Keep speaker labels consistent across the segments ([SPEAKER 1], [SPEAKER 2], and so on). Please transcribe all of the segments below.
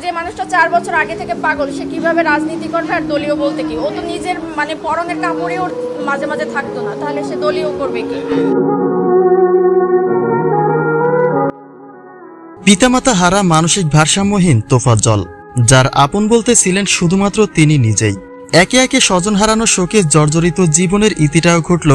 [SPEAKER 1] যে মানুষটা 4 বছর আগে থেকে পাগল, সে কিভাবে রাজনীতি করবে? আর দলীয় বলতে কি? ও তো নিজের পরনের কাপড়েও মাঝে মাঝে থাকতো না, তাহলে সে দলীয় করবে কি?
[SPEAKER 2] পিতামাতা হারা মানসিক ভারসাম্যহীন তোফাজ্জল, যার আপন বলতে ছিলেন শুধুমাত্র তিনি নিজেই। একে একে স্বজন হারানো শোকে জর্জরিত জীবনের ইতিটাও ঘটল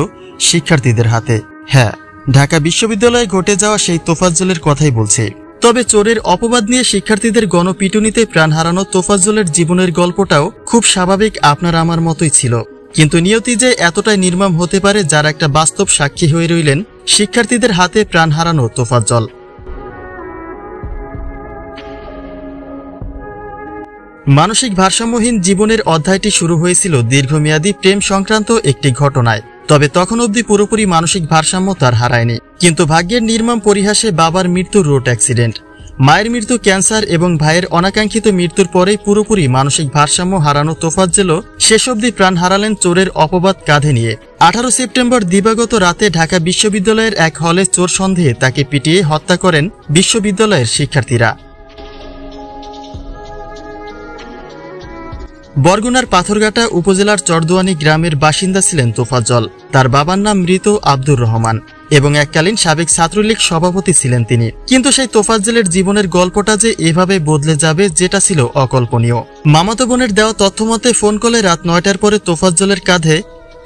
[SPEAKER 2] শিক্ষার্থীদের হাতে। হ্যাঁ, ঢাকা বিশ্ববিদ্যালয়ে ঘটে যাওয়া সেই তোফাজ্জলের কথাই বলছে। তবে চোরের অপবাদ নিয়ে শিক্ষার্থীদের গণপিটুনিতে প্রাণ হারানো তোফাজ্জলের জীবনের গল্পটাও খুব স্বাভাবিক, আপনার আমার মতোই ছিল। কিন্তু নিয়তি যে এতটাই নির্মম হতে পারে, যার একটা বাস্তব সাক্ষী হয়ে রইলেন শিক্ষার্থীদের হাতে প্রাণ হারানো তোফাজ্জল। মানসিক ভারসাম্যহীন জীবনের অধ্যায়টি শুরু হয়েছিল দীর্ঘমেয়াদী প্রেম সংক্রান্ত একটি ঘটনায়। তবে তখন অবধি পুরোপুরি মানসিক ভারসাম্য তার হারায়নি। কিন্তু ভাগ্যের নির্মম পরিহাসে বাবার মৃত্যু রোড অ্যাক্সিডেন্ট, মায়ের মৃত্যু ক্যান্সার এবং ভাইয়ের অনাকাঙ্ক্ষিত মৃত্যুর পরেই পুরোপুরি মানসিক ভারসাম্য হারানো তোফাজ্জলও শেষ অবধি প্রাণ হারালেন চোরের অপবাদ কাঁধে নিয়ে। 18 সেপ্টেম্বর দিবাগত রাতে ঢাকা বিশ্ববিদ্যালয়ের এক হলে চোর সন্দেহে তাকে পিটিয়ে হত্যা করেন বিশ্ববিদ্যালয়ের শিক্ষার্থীরা। বরগুনার পাথরঘাটা উপজেলার চরদুয়ানি গ্রামের বাসিন্দা ছিলেন তোফাজ্জল। তার বাবার নাম মৃত আব্দুর রহমান এবং এককালীন সাবেক ছাত্রলীগ সভাপতি ছিলেন তিনি। কিন্তু সেই তোফাজ্জলের জীবনের গল্পটা যে এভাবে বদলে যাবে, যেটা ছিল অকল্পনীয়। মামাতো বোনের দেওয়া তথ্যমতে ফোন কলে রাত 9টার পরে তোফাজ্জলের কাঁধে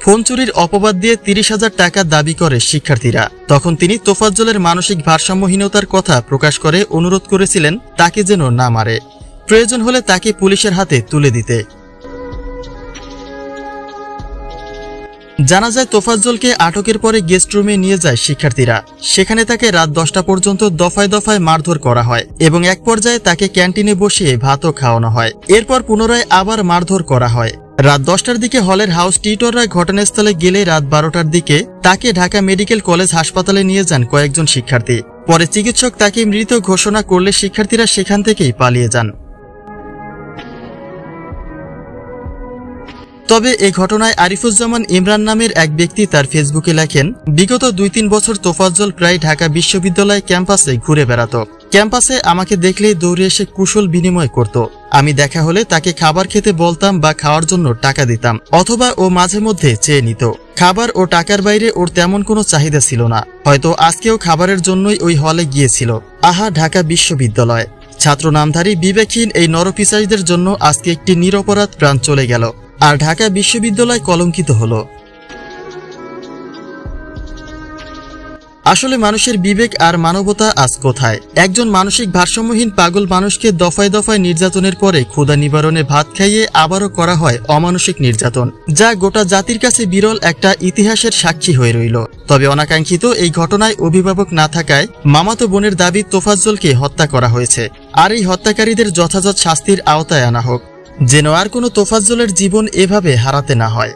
[SPEAKER 2] ফোন চুরির অপবাদ দিয়ে 30,000 টাকা দাবি করে শিক্ষার্থীরা। তখন তিনি তোফাজ্জলের মানসিক ভারসাম্যহীনতার কথা প্রকাশ করে অনুরোধ করেছিলেন তাকে যেন না মারে, প্রয়োজন হলে তাকে পুলিশের হাতে তুলে দিতে। জানা যায় তোফাজ্জলকে আটকের পরে গেস্ট রুমে নিয়ে যায় শিক্ষার্থীরা। সেখানে তাকে রাত 10টা পর্যন্ত দফায় দফায় মারধর করা হয় এবং এক পর্যায়ে তাকে ক্যান্টিনে বসিয়ে ভাতও খাওয়ানো হয়। এরপর পুনরায় আবার মারধর করা হয়। রাত 10টার দিকে হলের হাউস টিউটররা ঘটনাস্থলে গেলে রাত 12টার দিকে তাকে ঢাকা মেডিকেল কলেজ হাসপাতালে নিয়ে যান কয়েকজন শিক্ষার্থী। পরে চিকিৎসক তাকে মৃত ঘোষণা করলে শিক্ষার্থীরা সেখান থেকেই পালিয়ে যান। তবে এ ঘটনায় আরিফুজ্জামান ইমরান নামের এক ব্যক্তি তার ফেসবুকে লেখেন, বিগত 2-3 বছর তোফাজ্জল প্রায় ঢাকা বিশ্ববিদ্যালয় ক্যাম্পাসে ঘুরে বেড়াত। ক্যাম্পাসে আমাকে দেখলেই দৌড়ে এসে কুশল বিনিময় করত। আমি দেখা হলে তাকে খাবার খেতে বলতাম বা খাওয়ার জন্য টাকা দিতাম, অথবা ও মাঝে মধ্যে চেয়ে নিত। খাবার ও টাকার বাইরে ওর তেমন কোনো চাহিদা ছিল না। হয়তো আজকেও খাবারের জন্যই ওই হলে গিয়েছিল। আহা, ঢাকা বিশ্ববিদ্যালয়! ছাত্র নামধারী বিবেকহীন এই নরপিশাচদের জন্য আজকে একটি নিরপরাধ প্রাণ চলে গেল, আর ঢাকা বিশ্ববিদ্যালয় কলঙ্কিত হলো। আসলে মানুষের বিবেক আর মানবতা আজ কোথায়? একজন মানসিক ভারসাম্যহীন পাগল মানুষকে দফায় দফায় নির্যাতনের পরে ক্ষুধা নিবারণে ভাত খাইয়ে আবারও করা হয় অমানসিক নির্যাতন, যা গোটা জাতির কাছে বিরল একটা ইতিহাসের সাক্ষী হয়ে রইল। তবে অনাকাঙ্ক্ষিত এই ঘটনায় অভিভাবক না থাকায় মামাতো বোনের দাবি তোফাজ্জলকে হত্যা করা হয়েছে, আর এই হত্যাকারীদের যথাযথ শাস্তির আওতায় আনা হোক, যেন আর কোনো তোফাজ্জলের জীবন এভাবে হারাতে না হয়।